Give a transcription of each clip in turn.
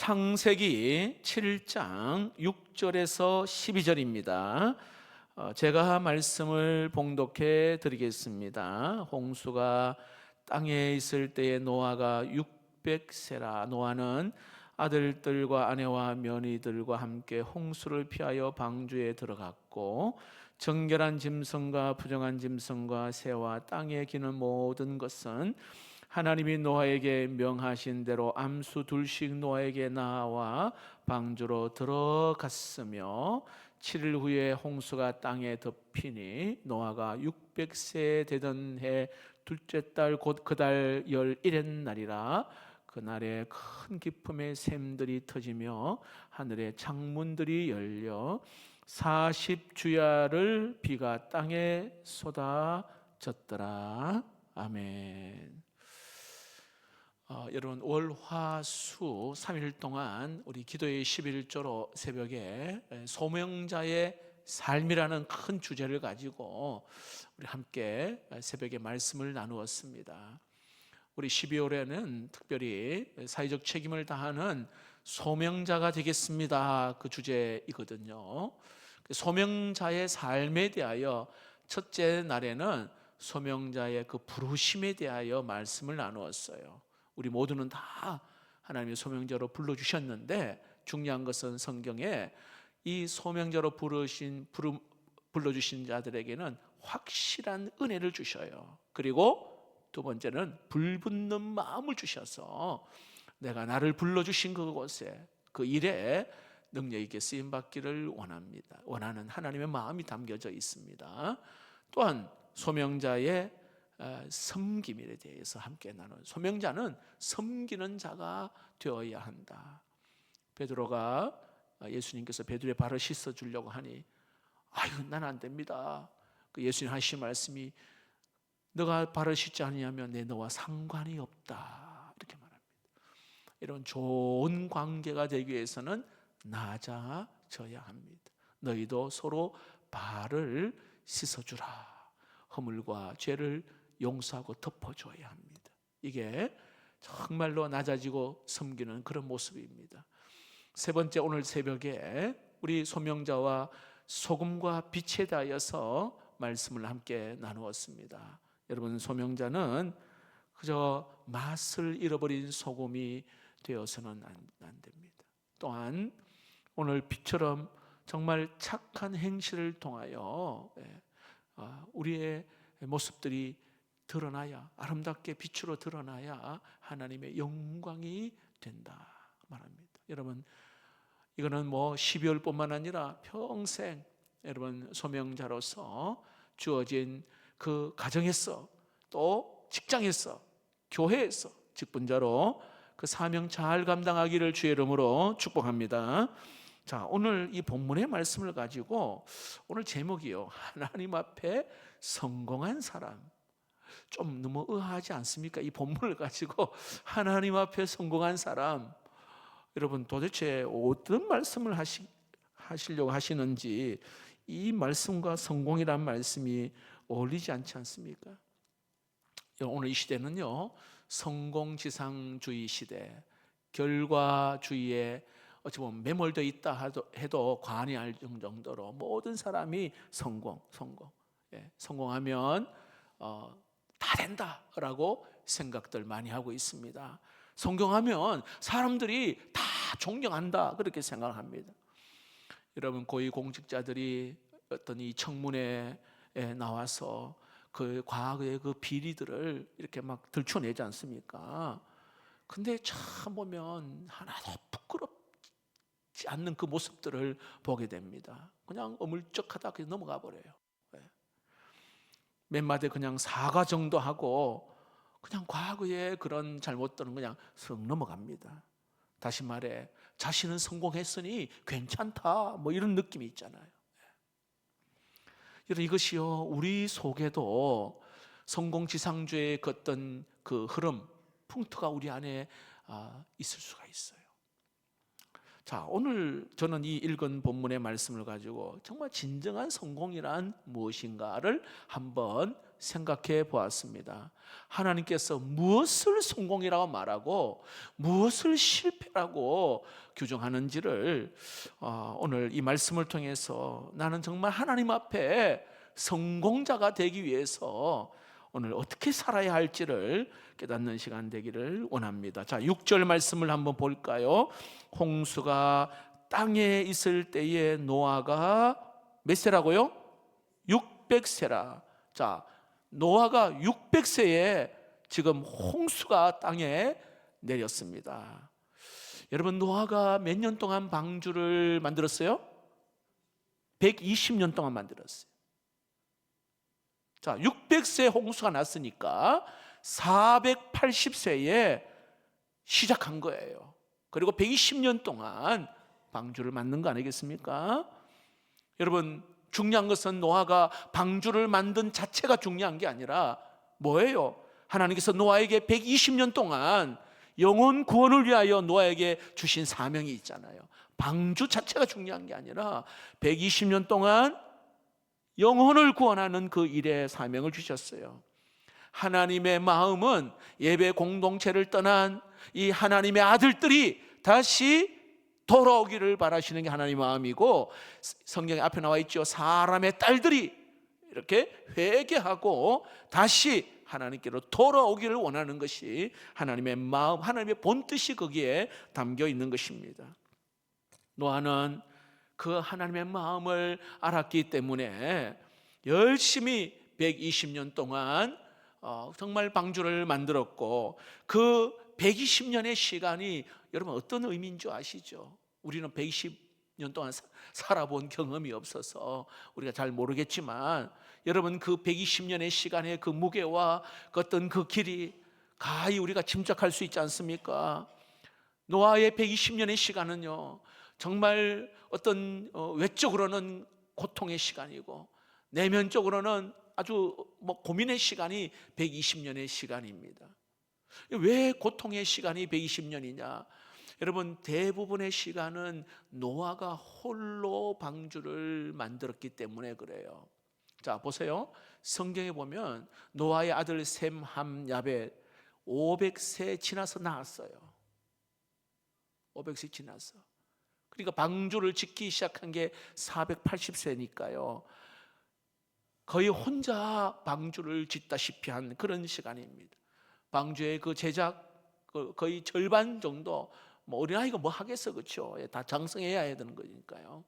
창세기 7장 6절에서 12절입니다. 제가 말씀을 봉독해 드리겠습니다. 홍수가 땅에 있을 때에 노아가 600세라. 노아는 아들들과 아내와 며느리들과 함께 홍수를 피하여 방주에 들어갔고, 정결한 짐승과 부정한 짐승과 새와 땅에 기는 모든 것은 하나님이 노아에게 명하신 대로 암수 둘씩 노아에게 나와 방주로 들어갔으며, 7일 후에 홍수가 땅에 덮이니 노아가 600세 되던 해 둘째 달 곧 그 달 11의 날이라. 그날에 큰 기쁨의 샘들이 터지며 하늘의 창문들이 열려 40주야를 비가 땅에 쏟아졌더라. 아멘. 여러분, 월화수 3일 동안 우리 기도의 11조로 새벽에 소명자의 삶이라는 큰 주제를 가지고 우리 함께 새벽에 말씀을 나누었습니다. 우리 12월에는 특별히 사회적 책임을 다하는 소명자가 되겠습니다, 그 주제이거든요. 소명자의 삶에 대하여 첫째 날에는 소명자의 그 부르심에 대하여 말씀을 나누었어요. 우리 모두는 다 하나님의 소명자로 불러주셨는데, 중요한 것은 성경에 이 소명자로 불러주신 자들에게는 확실한 은혜를 주셔요. 그리고 두 번째는 불붙는 마음을 주셔서 내가 나를 불러주신 그곳에, 그 일에 능력 있게 쓰임받기를 원하는 하나님의 마음이 담겨져 있습니다. 또한 소명자의 섬김에 대해서 함께 나눈, 소명자는 섬기는 자가 되어야 한다. 베드로가 예수님께서 베드로의 발을 씻어 주려고 하니 아유, 난 안 됩니다. 그 예수님 하신 말씀이 너가 발을 씻지 않으면 내 너와 상관이 없다, 이렇게 말합니다. 이런 좋은 관계가 되기 위해서는 낮아져야 합니다. 너희도 서로 발을 씻어주라. 허물과 죄를 용서하고 덮어줘야 합니다. 이게 정말로 낮아지고 섬기는 그런 모습입니다. 세 번째, 오늘 새벽에 우리 소명자와 소금과 빛에 대하여서 말씀을 함께 나누었습니다. 여러분, 소명자는 그저 맛을 잃어버린 소금이 되어서는 안 됩니다. 또한 오늘 빛처럼 정말 착한 행실을 통하여 우리의 모습들이 드러나야, 아름답게 빛으로 드러나야 하나님의 영광이 된다 말합니다. 여러분, 이거는 12월뿐만 아니라 평생 여러분 소명자로서 주어진 그 가정에서, 또 직장에서, 교회에서 직분자로 그 사명 잘 감당하기를 주의 이름으로 축복합니다. 자, 오늘 이 본문의 말씀을 가지고 오늘 제목이요, 하나님 앞에 성공한 사람. 좀 너무 의아하지 않습니까? 이 본문을 가지고 하나님 앞에 성공한 사람. 여러분, 도대체 어떤 말씀을 하시려고 하시는지 이 말씀과 성공이란 말씀이 어울리지 않지 않습니까? 오늘 이 시대는요, 성공지상주의 시대, 결과주의에 어찌 보면 매몰되어 있다 해도 과언이 알 정도로 모든 사람이 성공하면 다 된다라고 생각들 많이 하고 있습니다. 성공하면 사람들이 다 존경한다, 그렇게 생각합니다. 여러분, 고위공직자들이 어떤 이 청문회에 나와서 그 과거의 그 비리들을 이렇게 막 들춰내지 않습니까? 근데 참 보면 하나도 부끄럽지 않는 그 모습들을 보게 됩니다. 그냥 어물쩍하다 그냥 넘어가 버려요. 몇 마디 그냥 사과 정도 하고 그냥 과거의 그런 잘못들은 그냥 슥 넘어갑니다. 다시 말해, 자신은 성공했으니 괜찮다, 이런 느낌이 있잖아요. 여러분, 이것이요, 우리 속에도 성공지상주의의 어떤 그 흐름, 풍토가 우리 안에 있을 수가 있어요. 자, 오늘 저는 이 읽은 본문의 말씀을 가지고 정말 진정한 성공이란 무엇인가를 한번 생각해 보았습니다. 하나님께서 무엇을 성공이라고 말하고 무엇을 실패라고 규정하는지를 오늘 이 말씀을 통해서 나는 정말 하나님 앞에 성공자가 되기 위해서 오늘 어떻게 살아야 할지를 깨닫는 시간 되기를 원합니다. 자, 6절 말씀을 한번 볼까요? 홍수가 땅에 있을 때에 노아가 몇 세라고요? 600세라. 자, 노아가 600세에 지금 홍수가 땅에 내렸습니다. 여러분, 노아가 몇 년 동안 방주를 만들었어요? 120년 동안 만들었어요. 자, 600세 홍수가 났으니까 480세에 시작한 거예요. 그리고 120년 동안 방주를 만든 거 아니겠습니까? 여러분, 중요한 것은 노아가 방주를 만든 자체가 중요한 게 아니라 뭐예요? 하나님께서 노아에게 120년 동안 영혼 구원을 위하여 노아에게 주신 사명이 있잖아요. 방주 자체가 중요한 게 아니라 120년 동안 영혼을 구원하는 그 일에 사명을 주셨어요. 하나님의 마음은 예배 공동체를 떠난 이 하나님의 아들들이 다시 돌아오기를 바라시는 게 하나님의 마음이고, 성경에 앞에 나와 있죠. 사람의 딸들이 이렇게 회개하고 다시 하나님께로 돌아오기를 원하는 것이 하나님의 마음, 하나님의 본뜻이 거기에 담겨 있는 것입니다. 노아는 그 하나님의 마음을 알았기 때문에 열심히 120년 동안 정말 방주를 만들었고, 그 120년의 시간이 여러분 어떤 의미인 줄 아시죠? 우리는 120년 동안 살아본 경험이 없어서 우리가 잘 모르겠지만, 여러분 그 120년의 시간의 그 무게와 어떤 그 길이 가히 우리가 짐작할 수 있지 않습니까? 노아의 120년의 시간은요, 정말 어떤 외적으로는 고통의 시간이고 내면적으로는 아주 고민의 시간이 120년의 시간입니다. 왜 고통의 시간이 120년이냐? 여러분, 대부분의 시간은 노아가 홀로 방주를 만들었기 때문에 그래요. 자, 보세요. 성경에 보면 노아의 아들 셈, 함, 야벳 500세 지나서 낳았어요. 500세 지나서. 그러니까 방주를 짓기 시작한 게 480세니까요. 거의 혼자 방주를 짓다시피 한 그런 시간입니다. 방주의 그 제작 거의 절반 정도, 어린아이가 뭐 하겠어, 그렇죠? 다 장성해야 되는 거니까요.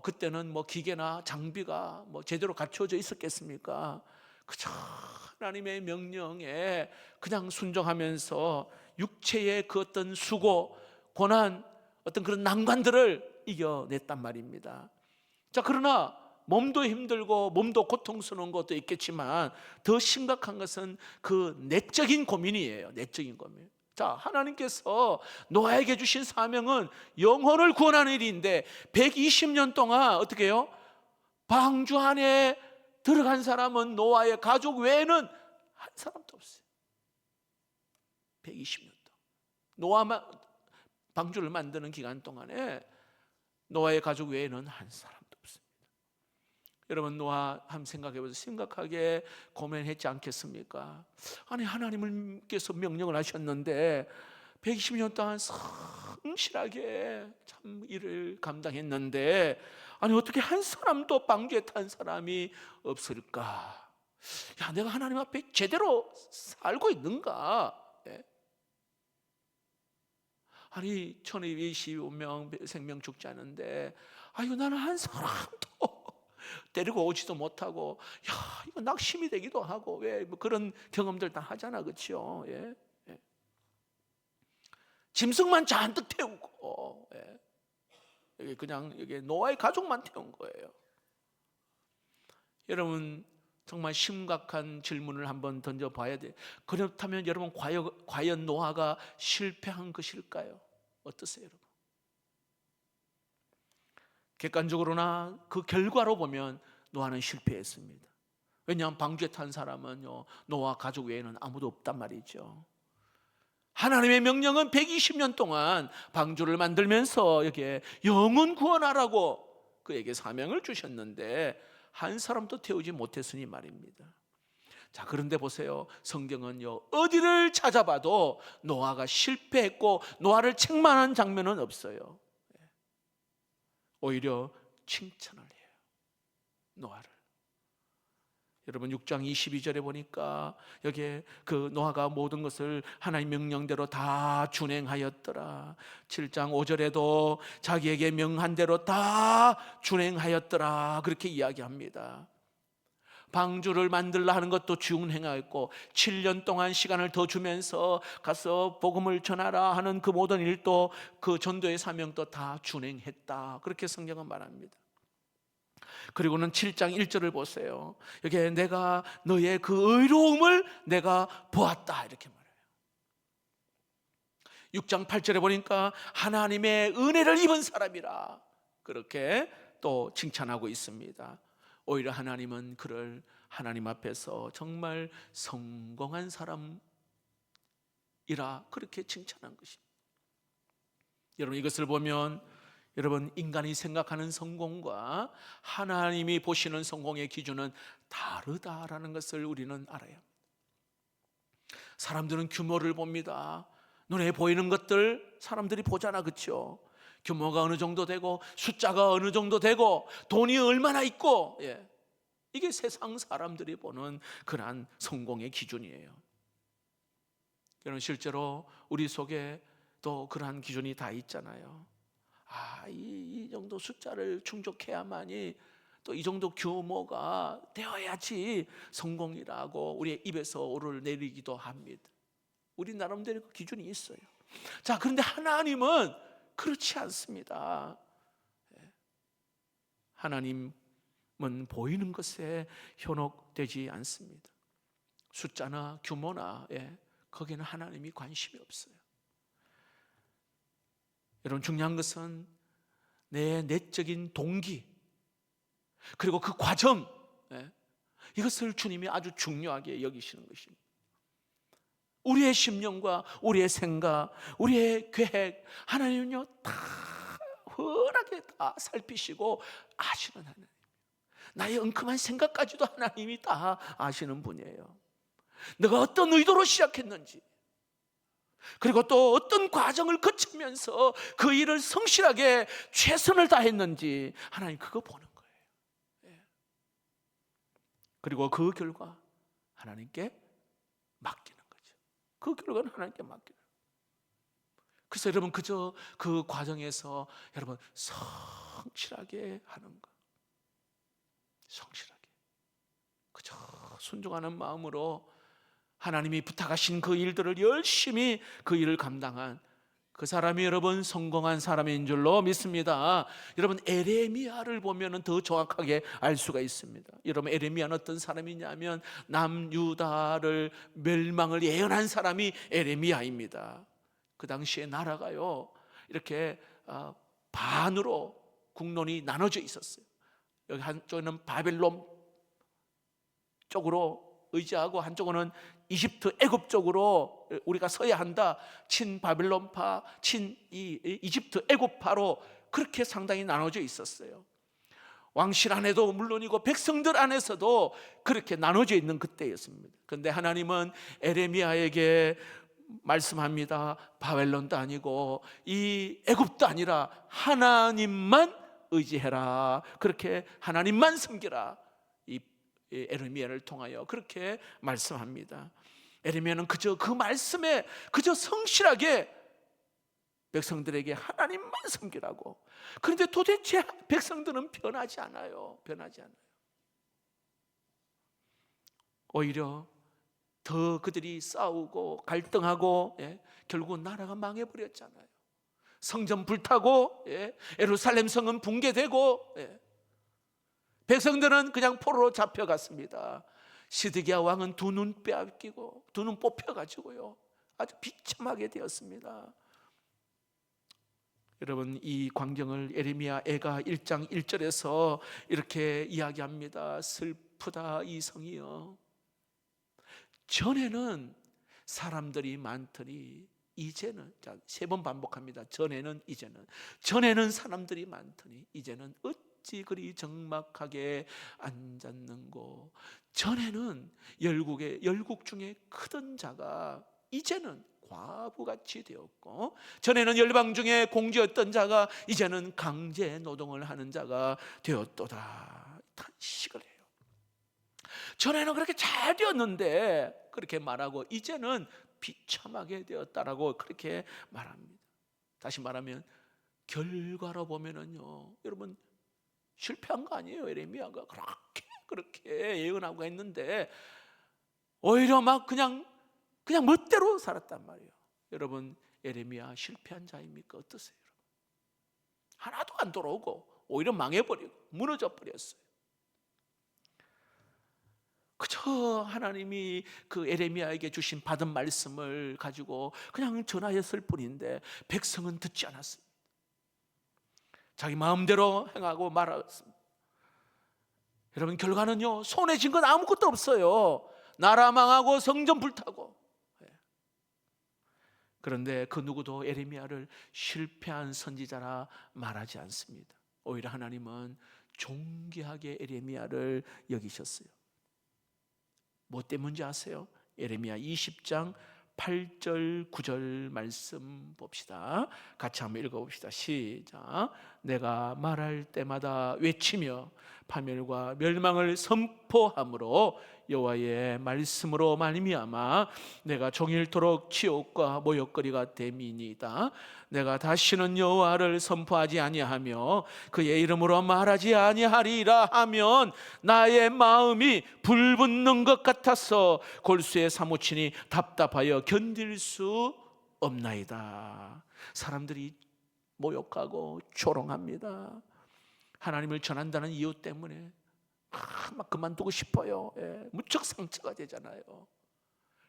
그때는 기계나 장비가 제대로 갖춰져 있었겠습니까? 그저 하나님의 명령에 그냥 순종하면서 육체의 그 어떤 수고, 고난, 어떤 그런 난관들을 이겨냈단 말입니다. 자, 그러나 몸도 힘들고 몸도 고통스러운 것도 있겠지만 더 심각한 것은 그 내적인 고민이에요. 내적인 고민. 자, 하나님께서 노아에게 주신 사명은 영혼을 구원하는 일인데 120년 동안 어떻게 해요? 방주 안에 들어간 사람은 노아의 가족 외에는 한 사람도 없어요. 120년 동안 노아만 방주를 만드는 기간 동안에 노아의 가족 외에는 한 사람도 없습니다. 여러분, 노아 한번 생각해 보세요. 심각하게 고민했지 않겠습니까? 아니, 하나님께서 명령을 하셨는데 120년 동안 성실하게 참 일을 감당했는데, 아니 어떻게 한 사람도 방주에 탄 사람이 없을까? 야, 내가 하나님 앞에 제대로 살고 있는가? 아니 1225명 생명 죽지 않은데, 아이고 나는 한 사람도 데리고 오지도 못하고, 야 이거 낙심이 되기도 하고, 왜 그런 경험들 다 하잖아, 그렇죠? 예. 짐승만 잔뜩 태우고, 여기 그냥 여기 노아의 가족만 태운 거예요. 여러분, 정말 심각한 질문을 한번 던져봐야 돼요. 그렇다면 여러분, 과연 노아가 실패한 것일까요? 어떠세요, 여러분? 객관적으로나 그 결과로 보면 노아는 실패했습니다. 왜냐하면 방주에 탄 사람은 노아 가족 외에는 아무도 없단 말이죠. 하나님의 명령은 120년 동안 방주를 만들면서 여기에 영혼 구원하라고 그에게 사명을 주셨는데 한 사람도 태우지 못했으니 말입니다. 자, 그런데 보세요. 성경은요, 어디를 찾아봐도 노아가 실패했고 노아를 책망한 장면은 없어요. 오히려 칭찬을 해요, 노아를. 여러분 6장 22절에 보니까 여기에 그 노아가 모든 것을 하나님 명령대로 다 준행하였더라. 7장 5절에도 자기에게 명한 대로 다 준행하였더라, 그렇게 이야기합니다. 방주를 만들라 하는 것도 준행하였고 7년 동안 시간을 더 주면서 가서 복음을 전하라 하는 그 모든 일도, 그 전도의 사명도 다 준행했다, 그렇게 성경은 말합니다. 그리고는 7장 1절을 보세요. 여기에 내가 너의 그 의로움을 내가 보았다, 이렇게 말해요. 6장 8절에 보니까 하나님의 은혜를 입은 사람이라, 그렇게 또 칭찬하고 있습니다. 오히려 하나님은 그를 하나님 앞에서 정말 성공한 사람이라 그렇게 칭찬한 것입니다. 여러분 이것을 보면 여러분 인간이 생각하는 성공과 하나님이 보시는 성공의 기준은 다르다라는 것을 우리는 알아야 합니다. 사람들은 규모를 봅니다. 눈에 보이는 것들 사람들이 보잖아, 그렇죠? 규모가 어느 정도 되고 숫자가 어느 정도 되고 돈이 얼마나 있고, 이게 세상 사람들이 보는 그러한 성공의 기준이에요. 여러분 실제로 우리 속에 또 그러한 기준이 다 있잖아요. 이 정도 숫자를 충족해야만이 또 이 정도 규모가 되어야지 성공이라고 우리의 입에서 오르내리기도 합니다. 우리 나름대로 그 기준이 있어요. 자, 그런데 하나님은 그렇지 않습니다. 하나님은 보이는 것에 현혹되지 않습니다. 숫자나 규모나 거기는 하나님이 관심이 없어요. 여러분 중요한 것은 내 내적인 동기, 그리고 그 과정, 이것을 주님이 아주 중요하게 여기시는 것입니다. 우리의 심령과 우리의 생각, 우리의 계획, 하나님은요 다 훤하게 다 살피시고 아시는 하나님. 나의 엉큼한 생각까지도 하나님이 다 아시는 분이에요. 내가 어떤 의도로 시작했는지, 그리고 또 어떤 과정을 거치면서 그 일을 성실하게 최선을 다했는지 하나님 그거 보는 거예요. 그리고 그 결과 하나님께 맡기는 거죠. 그 결과는 하나님께 맡기는 거예요. 그래서 여러분 그저 그 과정에서 여러분 성실하게 하는 것, 성실하게 그저 순종하는 마음으로 하나님이 부탁하신 그 일들을 열심히 그 일을 감당한 그 사람이 여러분 성공한 사람인 줄로 믿습니다. 여러분 에레미야를 보면 더 정확하게 알 수가 있습니다. 여러분 에레미야는 어떤 사람이냐면 남유다를 멸망을 예언한 사람이 에레미야입니다. 그 당시에 나라가요 이렇게 반으로 국론이 나눠져 있었어요. 여기 한쪽에는 바벨론 쪽으로 의지하고 한쪽은 이집트 애굽 쪽으로 우리가 서야 한다, 친바벨론파, 이집트 애굽파로 그렇게 상당히 나눠져 있었어요. 왕실 안에도 물론이고 백성들 안에서도 그렇게 나눠져 있는 그때였습니다. 그런데 하나님은 에레미야에게 말씀합니다. 바벨론도 아니고 이 애굽도 아니라 하나님만 의지해라, 그렇게 하나님만 섬기라, 이 에레미야를 통하여 그렇게 말씀합니다. 에레미야는 그저 그 말씀에 그저 성실하게 백성들에게 하나님만 섬기라고. 그런데 도대체 백성들은 변하지 않아요. 변하지 않아요. 오히려 더 그들이 싸우고 갈등하고 결국 나라가 망해버렸잖아요. 성전 불타고 예루살렘 성은 붕괴되고 백성들은 그냥 포로로 잡혀갔습니다. 시드기야 왕은 두 눈 빼앗기고 두 눈 뽑혀가지고요 아주 비참하게 되었습니다. 여러분 이 광경을 에레미야 애가 1장 1절에서 이렇게 이야기합니다. 슬프다 이 성이여, 전에는 사람들이 많더니 이제는, 자, 3번 반복합니다. 전에는, 이제는. 전에는 사람들이 많더니 이제는 어찌 그리 적막하게 앉았는고. 전에는 열국 중에 크던 자가 이제는 과부같이 되었고, 전에는 열방 중에 공주였던 자가 이제는 강제 노동을 하는 자가 되었도다. 탄식을 해요. 전에는 그렇게 잘 되었는데 그렇게 말하고 이제는 비참하게 되었다라고 그렇게 말합니다. 다시 말하면 결과로 보면은요, 여러분 실패한 거 아니에요. 예레미야가 그렇게 예언하고 했는데 오히려 막 그냥 멋대로 살았단 말이에요. 여러분, 예레미야 실패한 자입니까? 어떠세요? 하나도 안 돌아오고 오히려 망해버리고 무너져 버렸어요. 그저 하나님이 그 예레미야에게 주신 받은 말씀을 가지고 그냥 전하였을 뿐인데 백성은 듣지 않았습니다. 자기 마음대로 행하고 말았습니다. 여러분, 결과는요, 손에 쥔 건 아무것도 없어요. 나라 망하고 성전 불타고. 그런데 그 누구도 예레미야를 실패한 선지자라 말하지 않습니다. 오히려 하나님은 존귀하게 예레미야를 여기셨어요. 뭐 때문인지 아세요? 예레미야 20장 8절 9절 말씀 봅시다. 같이 한번 읽어봅시다. 시작. 내가 말할 때마다 외치며 파멸과 멸망을 선포함으로 여호와의 말씀으로 말미암아 내가 종일토록 치욕과 모욕거리가 됨이니이다. 내가 다시는 여호와를 선포하지 아니하며 그의 이름으로 말하지 아니하리라 하면 나의 마음이 불붙는 것 같아서 골수에 사무치니 답답하여 견딜 수 없나이다. 사람들이 모욕하고 조롱합니다. 하나님을 전한다는 이유 때문에 막 그만두고 싶어요. 무척 상처가 되잖아요.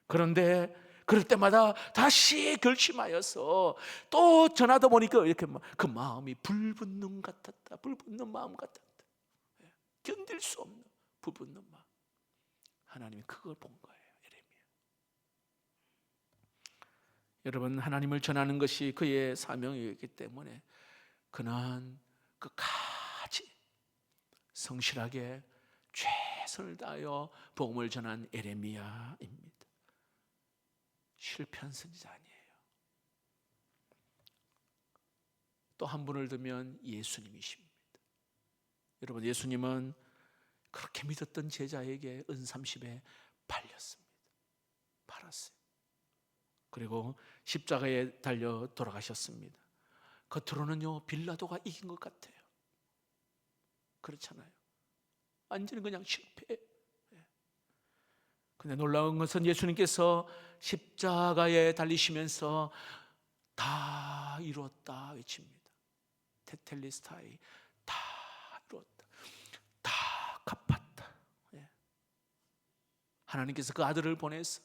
그런데 그럴 때마다 다시 결심하여서 또 전하다 보니까 이렇게 그 마음이 불붙는 것 같았다. 불붙는 마음 같았다. 견딜 수 없는 불붙는 마음. 하나님이 그걸 본 거예요. 예레미야. 여러분, 하나님을 전하는 것이 그의 사명이었기 때문에 그는 끝까지 성실하게 최선을 다하여 복음을 전한 예레미야입니다. 실패한 선지자 아니에요. 또 한 분을 두면 예수님이십니다. 여러분, 예수님은 그렇게 믿었던 제자에게 은삼십에 팔렸습니다. 팔았어요. 그리고 십자가에 달려 돌아가셨습니다. 겉으로는요, 빌라도가 이긴 것 같아요. 그렇잖아요. 완전히 그냥 실패. 근데 놀라운 것은 예수님께서 십자가에 달리시면서 다 이루었다 외칩니다. 테텔리스타이, 다 이루었다, 다 갚았다. 하나님께서 그 아들을 보내서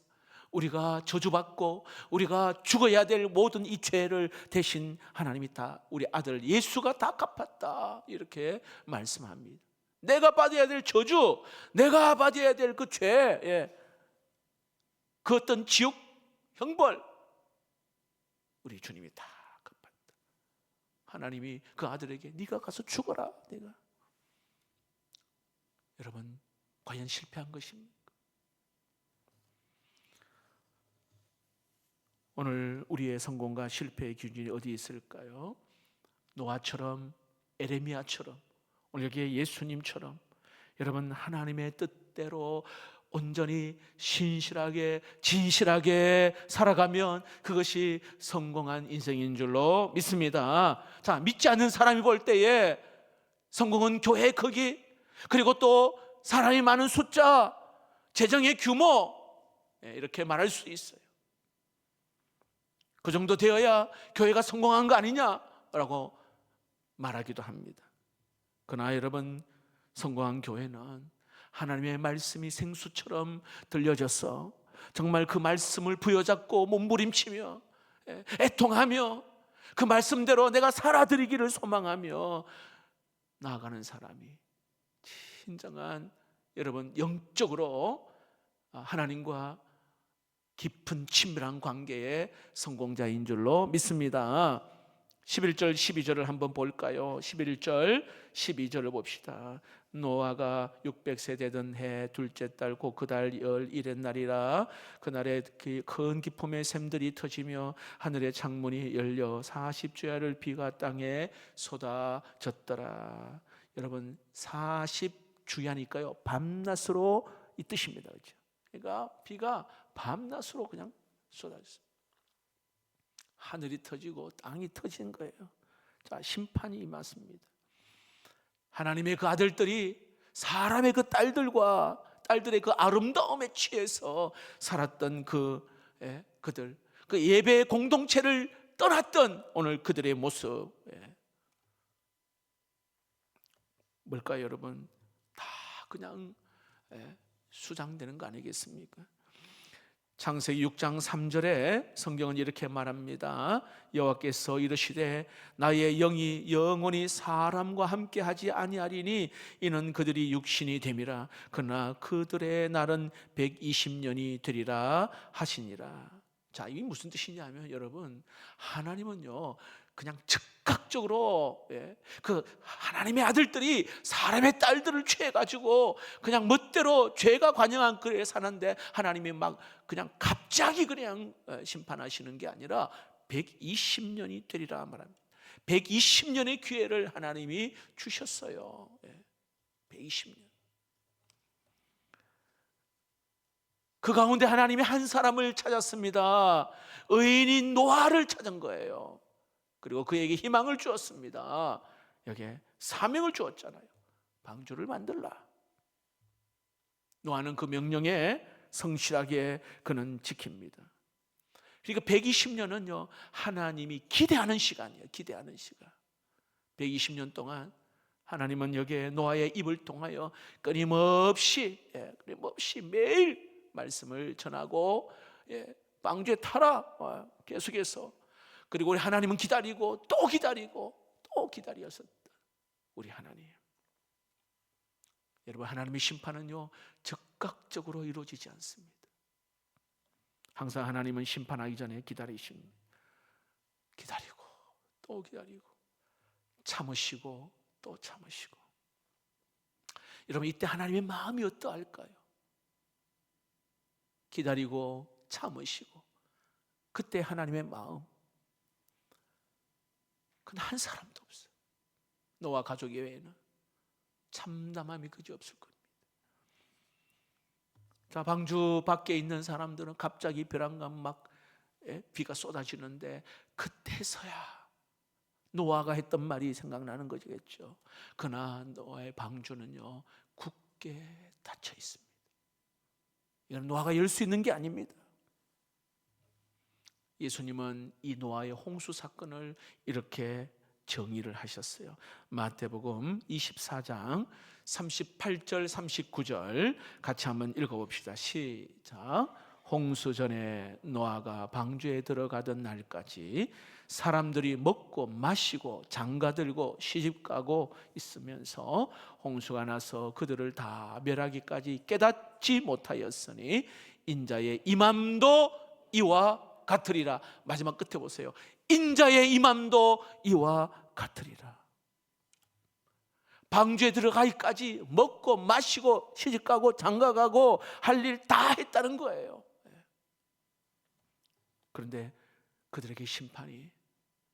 우리가 저주받고 우리가 죽어야 될 모든 이 죄를 대신 하나님이 다, 우리 아들 예수가 다 갚았다, 이렇게 말씀합니다. 내가 받아야 될 저주, 내가 받아야 될 그 죄, 그 어떤 지옥 형벌, 우리 주님이 다 갚았다. 하나님이 그 아들에게 네가 가서 죽어라. 내가. 여러분, 과연 실패한 것입니까? 오늘 우리의 성공과 실패의 기준이 어디 있을까요? 노아처럼, 에레미야처럼, 오늘 여기에 예수님처럼 여러분, 하나님의 뜻대로 온전히 신실하게 진실하게 살아가면 그것이 성공한 인생인 줄로 믿습니다. 자, 믿지 않는 사람이 볼 때에 성공은 교회의 크기, 그리고 또 사람이 많은 숫자, 재정의 규모, 이렇게 말할 수 있어요. 그 정도 되어야 교회가 성공한 거 아니냐라고 말하기도 합니다. 그러나 여러분, 성공한 교회는 하나님의 말씀이 생수처럼 들려져서 정말 그 말씀을 부여잡고 몸부림치며 애통하며 그 말씀대로 내가 살아드리기를 소망하며 나아가는 사람이 진정한, 여러분, 영적으로 하나님과 깊은 친밀한 관계의 성공자인 줄로 믿습니다. 11절 12절을 한번 볼까요? 11절 12절을 봅시다. 노아가 600세 되던 해 둘째 달 곧 그 달 열일의 날이라. 그날에 큰 기쁨의 샘들이 터지며 하늘의 창문이 열려 40주야를 비가 땅에 쏟아졌더라. 여러분 40주야니까요 밤낮으로 이 뜻입니다. 그렇죠? 그러니까 비가 밤낮으로 그냥 쏟아졌어요. 하늘이 터지고 땅이 터진 거예요. 자, 심판이 임했습니다. 하나님의 그 아들들이 사람의 그 딸들의 그 아름다움에 취해서 살았던 그들, 그 예배의 공동체를 떠났던 오늘 그들의 모습, 뭘까요, 여러분? 다 그냥 수장되는 거 아니겠습니까? 창세기 6장 3절에 성경은 이렇게 말합니다. 여호와께서 이르시되 나의 영이 영원히 사람과 함께 하지 아니하리니 이는 그들이 육신이 됨이라. 그러나 그들의 날은 120년이 되리라 하시니라. 자, 이게 무슨 뜻이냐면 여러분, 하나님은요 그냥 즉각적으로 그 하나님의 아들들이 사람의 딸들을 취해가지고 그냥 멋대로 죄가 관영한 그에 사는데 하나님이 막 그냥 갑자기 그냥 심판하시는 게 아니라 120년이 되리라 말합니다. 120년의 기회를 하나님이 주셨어요. 120년. 그 가운데 하나님이 한 사람을 찾았습니다. 의인인 노아를 찾은 거예요. 그리고 그에게 희망을 주었습니다. 여기에 사명을 주었잖아요. 방주를 만들라. 노아는 그 명령에 성실하게 그는 지킵니다. 그러니까 120년은요 하나님이 기대하는 시간이에요. 기대하는 시간. 120년 동안 하나님은 여기에 노아의 입을 통하여 끊임없이 매일 말씀을 전하고 방주에 타라 계속해서. 그리고 우리 하나님은 기다리고 또 기다리고 또 기다렸었다. 우리 하나님. 여러분, 하나님의 심판은요 즉각적으로 이루어지지 않습니다. 항상 하나님은 심판하기 전에 기다리십니다. 기다리고 또 기다리고 참으시고 또 참으시고. 여러분, 이때 하나님의 마음이 어떠할까요? 기다리고 참으시고 그때 하나님의 마음, 그건 한 사람도 없어요. 노아 가족 외에는 참담함이 그지 없을 겁니다. 자, 방주 밖에 있는 사람들은 갑자기 벼랑간 막 비가 쏟아지는데 그때서야 노아가 했던 말이 생각나는 거겠죠. 그러나 노아의 방주는요 굳게 닫혀 있습니다. 이건 노아가 열 수 있는 게 아닙니다. 예수님은 이 노아의 홍수 사건을 이렇게 정의를 하셨어요. 마태복음 24장 38절 39절 같이 한번 읽어봅시다. 시작. 홍수 전에 노아가 방주에 들어가던 날까지 사람들이 먹고 마시고 장가들고 시집가고 있으면서 홍수가 나서 그들을 다 멸하기까지 깨닫지 못하였으니 인자의 임함도 이와 같으리라. 마지막 끝에 보세요. 인자의 임함도 이와 같으리라. 방주에 들어가기까지 먹고 마시고 시집가고 장가가고 할 일 다 했다는 거예요. 그런데 그들에게 심판이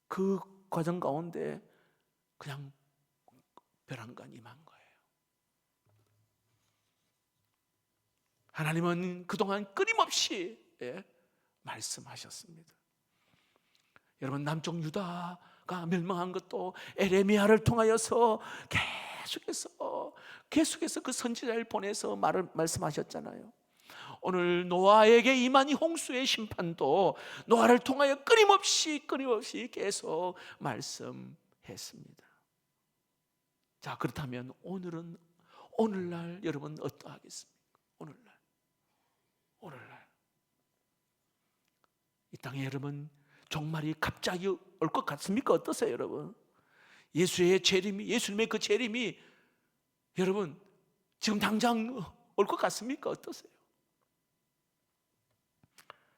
그 과정 가운데 그냥 벼랑간 임한 거예요. 하나님은 그동안 끊임없이 말씀하셨습니다. 여러분, 남쪽 유다가 멸망한 것도 에레미야를 통하여서 계속해서 그 선지자를 보내서 말씀하셨잖아요. 오늘 노아에게 임한 이 홍수의 심판도 노아를 통하여 끊임없이 계속 말씀했습니다. 자, 그렇다면 오늘날 여러분 어떠하겠습니까? 오늘날 이 땅에 여러분 종말이 갑자기 올 것 같습니까? 어떠세요, 여러분? 예수님의 그 재림이 여러분 지금 당장 올 것 같습니까? 어떠세요?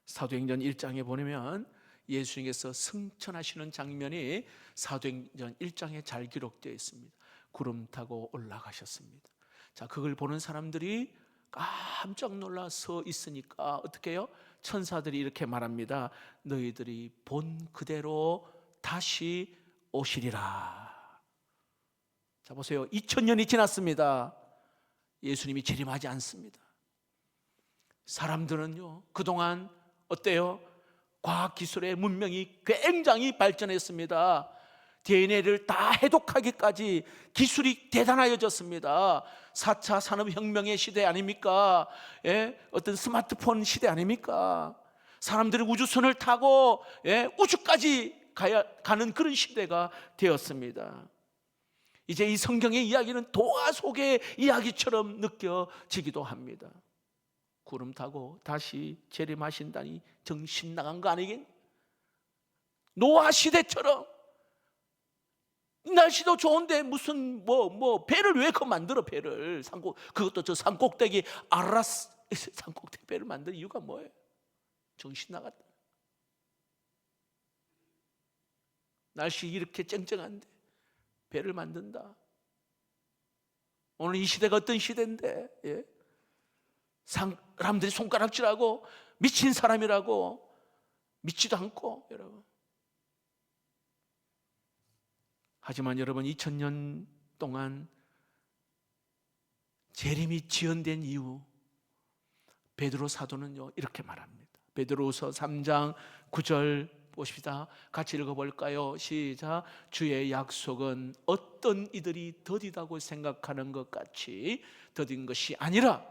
사도행전 1장에 보면 예수님께서 승천하시는 장면이 사도행전 1장에 잘 기록되어 있습니다. 구름 타고 올라가셨습니다. 자, 그걸 보는 사람들이 깜짝 놀라 서 있으니까 어떻게 해요? 천사들이 이렇게 말합니다. 너희들이 본 그대로 다시 오시리라. 자, 보세요. 2000년이 지났습니다. 예수님이 재림하지 않습니다. 사람들은요, 그동안 어때요? 과학기술의 문명이 굉장히 발전했습니다. DNA를 다 해독하기까지 기술이 대단해졌습니다. 4차 산업혁명의 시대 아닙니까? 예? 어떤 스마트폰 시대 아닙니까? 사람들이 우주선을 타고 우주까지 가는 그런 시대가 되었습니다. 이제 이 성경의 이야기는 동화 속의 이야기처럼 느껴지기도 합니다. 구름 타고 다시 재림하신다니 정신 나간 거 아니겠니? 노아 시대처럼 날씨도 좋은데 무슨 배를 왜 만들어? 배를 그것도 저 산꼭대기 아라스 산꼭대기 배를 만들 이유가 뭐예요? 정신 나갔다. 날씨 이렇게 쨍쨍한데 배를 만든다. 오늘 이 시대가 어떤 시대인데, 예? 사람들이 손가락질하고 미친 사람이라고 믿지도 않고, 여러분. 하지만 여러분, 2000년 동안 재림이 지연된 이유, 베드로 사도는요 이렇게 말합니다. 베드로후서 3장 9절 보십시다. 같이 읽어볼까요? 시작. 주의 약속은 어떤 이들이 더디다고 생각하는 것 같이 더딘 것이 아니라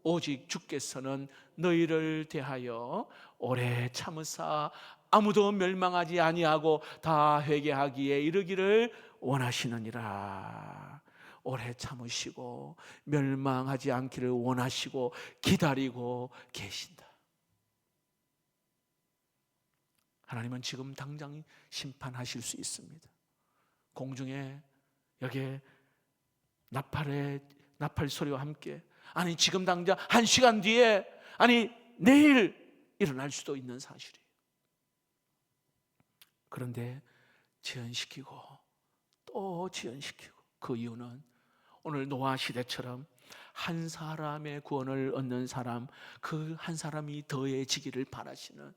오직 주께서는 너희를 대하여 오래 참으사 아무도 멸망하지 아니하고 다 회개하기에 이르기를 원하시느니라. 오래 참으시고 멸망하지 않기를 원하시고 기다리고 계신다. 하나님은 지금 당장 심판하실 수 있습니다. 공중에 여기에 나팔 소리와 함께, 아니 지금 당장 1시간 뒤에, 아니 내일 일어날 수도 있는 사실이에요. 그런데 지연시키고 또 지연시키고, 그 이유는 오늘 노아 시대처럼 한 사람의 구원을 얻는 사람, 그 한 사람이 더해지기를 바라시는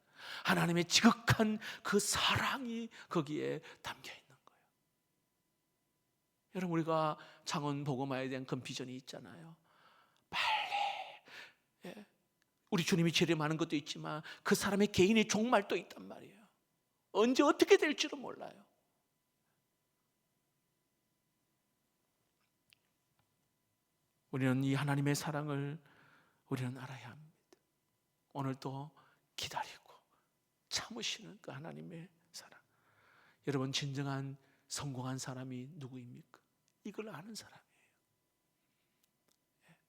하나님의 지극한 그 사랑이 거기에 담겨 있는 거예요. 여러분, 우리가 창원 복음화에 대한 그 비전이 있잖아요. 빨리, 우리 주님이 재림하는 것도 있지만 그 사람의 개인의 종말도 있단 말이에요. 언제 어떻게 될지도 몰라요. 우리는 이 하나님의 사랑을 우리는 알아야 합니다. 오늘도 기다리고 참으시는 그 하나님의 사랑. 여러분, 진정한 성공한 사람이 누구입니까? 이걸 아는 사람이에요.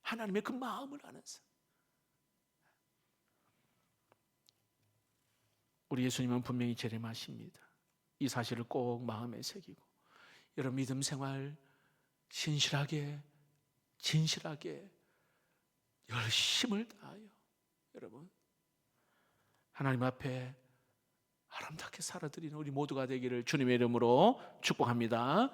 하나님의 그 마음을 아는 사람. 우리 예수님은 분명히 재림하십니다. 이 사실을 꼭 마음에 새기고 여러분, 믿음 생활 신실하게 진실하게 열심을 다하여 여러분 하나님 앞에 아름답게 살아드리는 우리 모두가 되기를 주님의 이름으로 축복합니다.